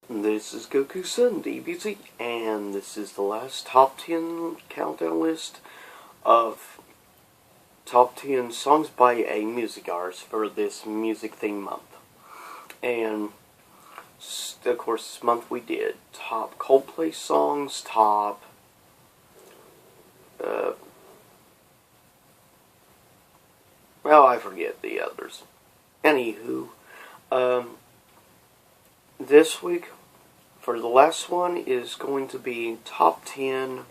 This is Goku-san, DBZ, and this is the last top 10 countdown list of top 10 songs by a music artist for this music theme month. And, of course, this month we did top Coldplay songs, top I forget the others. Anywho, this week, for the last one, is going to be top 10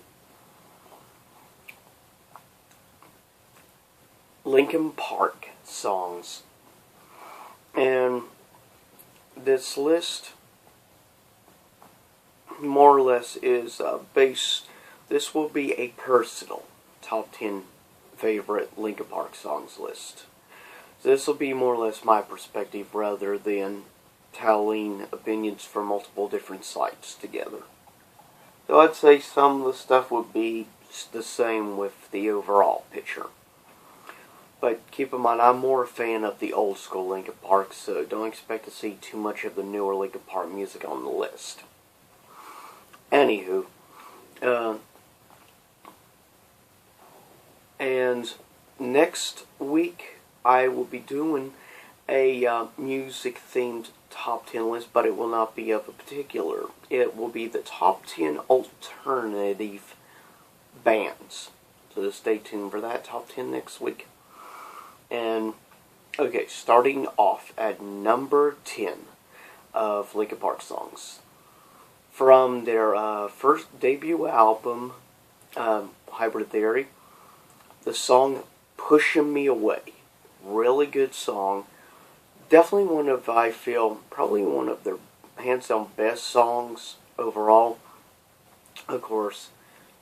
Linkin Park songs. And this list, more or less, is based. This will be a personal top 10 favorite Linkin Park songs list. So this will be more or less my perspective rather than tallying opinions from multiple different sites together. So I'd say some of the stuff would be the same with the overall picture. But keep in mind, I'm more a fan of the old school Linkin Park, so don't expect to see too much of the newer Linkin Park music on the list. Anywho, and next week I will be doing a music-themed top 10 list, but it will not be of a particular. It will be the top 10 alternative bands. So stay tuned for that top 10 next week. And, okay, starting off at number 10 of Linkin Park songs. From their first debut album, Hybrid Theory, the song Pushing Me Away. Really good song. Definitely one of, I feel, probably one of their hands down best songs overall. Of course,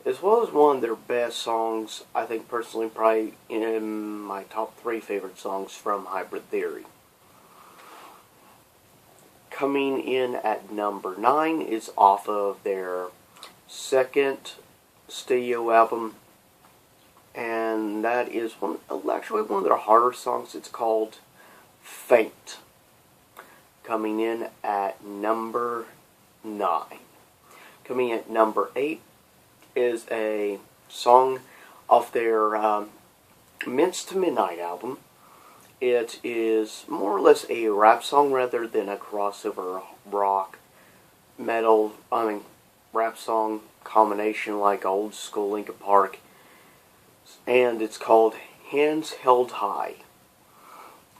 as well as one of their best songs, I think personally, probably in my top 3 favorite songs from Hybrid Theory. Coming in at number 9 is off of their second studio album, and that is actually one of their harder songs. It's called Faint. Coming in at number 9. Coming in at number 8 is a song off their Minced to Midnight album. It is more or less a rap song rather than a crossover rock, metal, rap song combination like old school Linkin Park. And it's called Hands Held High.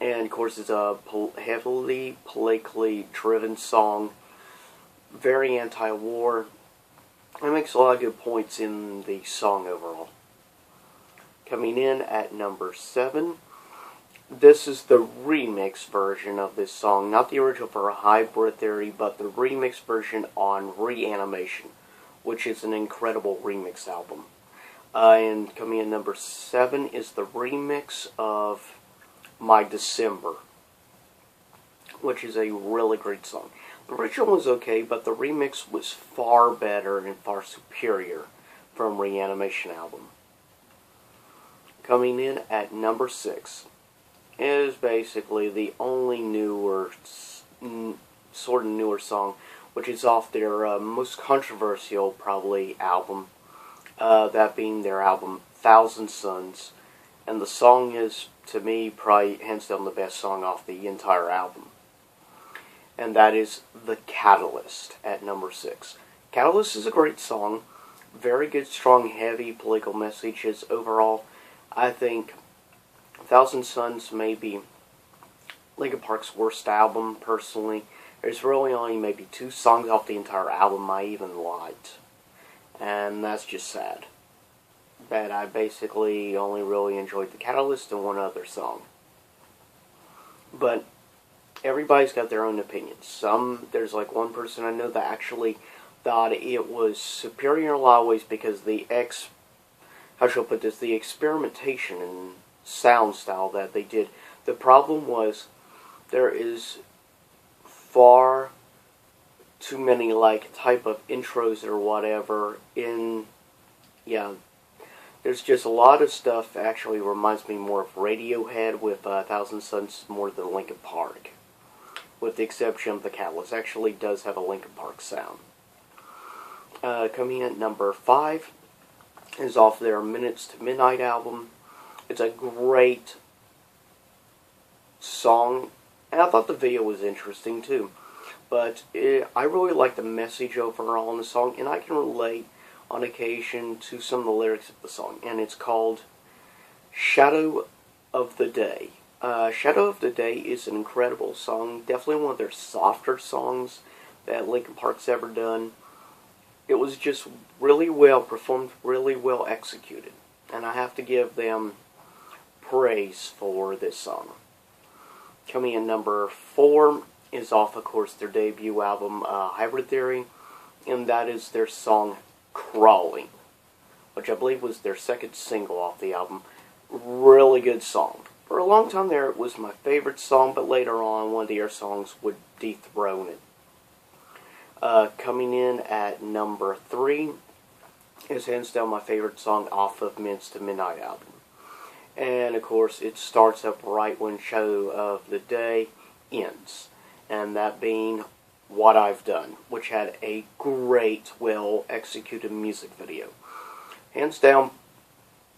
And of course it's a heavily politically driven song, very anti-war. It makes a lot of good points in the song overall. Coming in at number 7, this is the remix version of this song, not the original for Hybrid Theory, but the remix version on Reanimation, which is an incredible remix album. And coming in number 7 is the remix of My December, which is a really great song. The original was okay, but the remix was far better and far superior from Reanimation album. Coming in at number 6 is basically the only sort of newer song, which is off their most controversial, probably, album. That being their album, Thousand Suns. And the song is, to me, probably hands down the best song off the entire album. And that is The Catalyst at number 6. Catalyst is a great song. Very good, strong, heavy political messages. Overall, I think Thousand Suns may be Linkin Park's worst album, personally. There's really only maybe 2 songs off the entire album I even liked. And that's just sad. But I basically only really enjoyed The Catalyst and one other song. But everybody's got their own opinions. There's like one person I know that actually thought it was superior in a lot of ways because the experimentation and sound style that they did. The problem was there is far too many type of intros or whatever there's just a lot of stuff that actually reminds me more of Radiohead with Thousand Suns more than Linkin Park. with the exception of the catalyst. Actually does have a Linkin Park sound. Coming in at number 5 is off their Minutes to Midnight album. It's a great song, and I thought the video was interesting too. But I really like the message overall in the song, and I can relate on occasion to some of the lyrics of the song. And it's called Shadow of the Day. Shadow of the Day is an incredible song. Definitely one of their softer songs that Linkin Park's ever done. It was just really well performed, really well executed. And I have to give them praise for this song. Coming in number 4 is off, of course, their debut album, Hybrid Theory. And that is their song, Crawling, which I believe was their second single off the album. Really good song. For a long time there, it was my favorite song, but later on, one of their songs would dethrone it. Coming in at number 3 is hands down my favorite song off of Minced to Midnight album. And of course, it starts up right when Shadow of the Day ends. And that being What I've Done, which had a great, well executed music video. Hands down,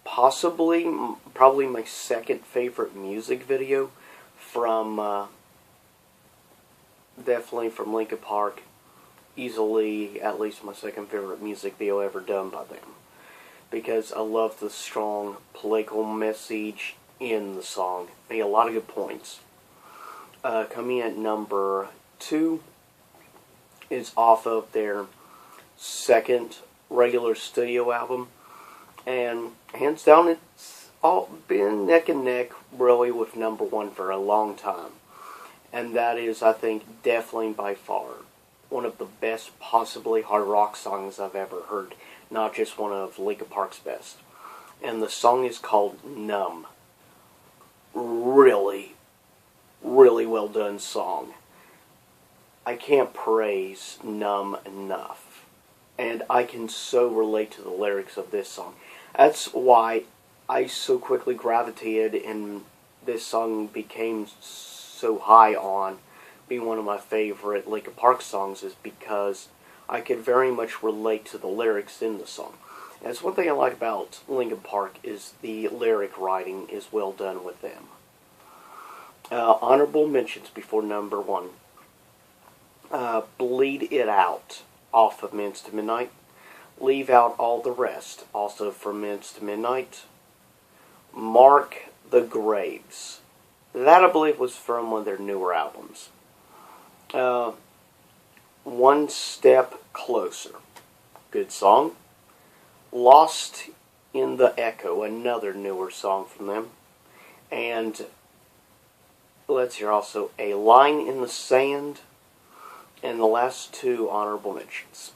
probably my second favorite music video from, definitely from Linkin Park. Easily, at least my second favorite music video ever done by them. Because I love the strong political message in the song. Made a lot of good points. Coming in at number 2 is off of their second regular studio album. And hands down, it's all been neck and neck really with number 1 for a long time. And that is, I think, definitely by far one of the best possibly hard rock songs I've ever heard. Not just one of Linkin Park's best. And the song is called Numb. Really, really well done song. I can't praise Numb enough. And I can so relate to the lyrics of this song. That's why I so quickly gravitated and this song became so high on being one of my favorite Linkin Park songs, is because I could very much relate to the lyrics in the song. And that's one thing I like about Linkin Park, is the lyric writing is well done with them. Honorable mentions before number 1. Bleed It Out, off of Minced to Midnight. Leave Out All the Rest, also from Minced to Midnight. Mark the Graves. That, I believe, was from one of their newer albums. One Step Closer. Good song. Lost in the Echo, another newer song from them. And let's hear also A Line in the Sand. And the last 2 honorable mentions.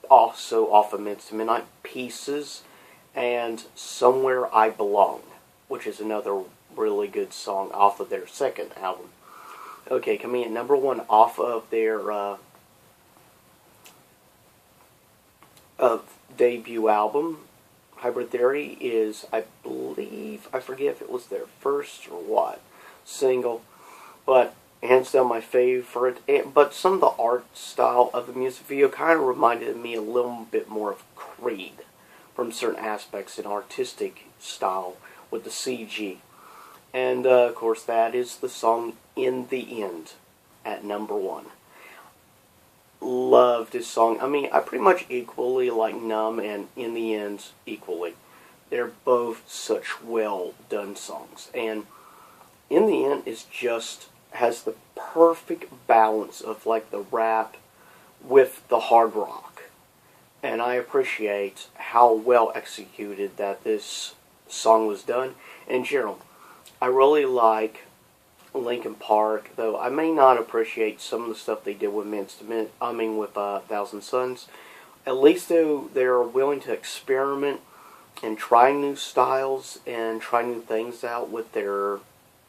Also off of Minced to Midnight, Pieces and Somewhere I Belong, which is another really good song off of their second album. Okay, coming in number 1 off of their debut album, Hybrid Theory, is, I believe, I forget if it was their first or what, single, but hands down my favorite. But some of the art style of the music video kind of reminded me a little bit more of Creed from certain aspects in artistic style with the CG. And, of course, that is the song In the End at number 1. Love this song. I mean, I pretty much equally like Numb and In the End equally. They're both such well done songs. And In the End is just, has the perfect balance of like the rap with the hard rock. And I appreciate how well executed that this song was done. In general, I really like Linkin Park, though I may not appreciate some of the stuff they did with with Thousand Suns. At least though they're willing to experiment and try new styles and try new things out with their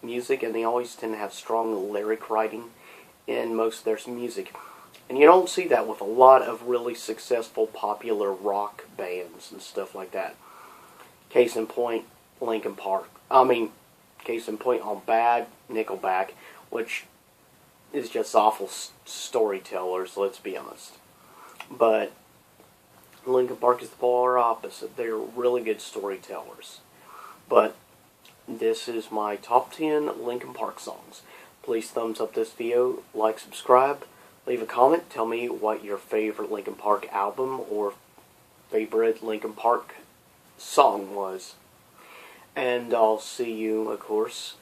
music, and they always tend to have strong lyric writing in most of their music. And you don't see that with a lot of really successful popular rock bands and stuff like that. Case in point, Linkin Park. Case in point on Bad, Nickelback, which is just awful storytellers, let's be honest. But Linkin Park is the polar opposite. They're really good storytellers. But this is my top 10 Linkin Park songs. Please thumbs up this video, like, subscribe, leave a comment, tell me what your favorite Linkin Park album or favorite Linkin Park song was. And I'll see you, of course,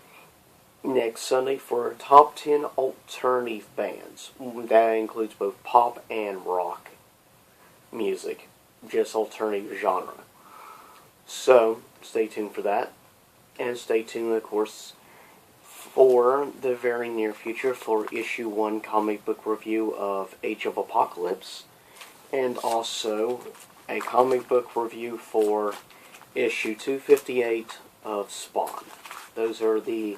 next Sunday for top 10 alternative bands. That includes both pop and rock music, just alternative genre. So, stay tuned for that. And stay tuned, of course, for the very near future for issue 1 comic book review of Age of Apocalypse. And also a comic book review for issue 258 of Spawn. Those will be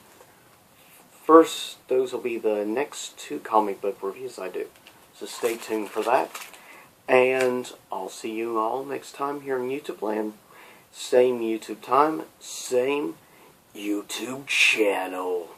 the next 2 comic book reviews I do. So stay tuned for that. And I'll see you all next time here in YouTube land. Same YouTube time, same YouTube channel.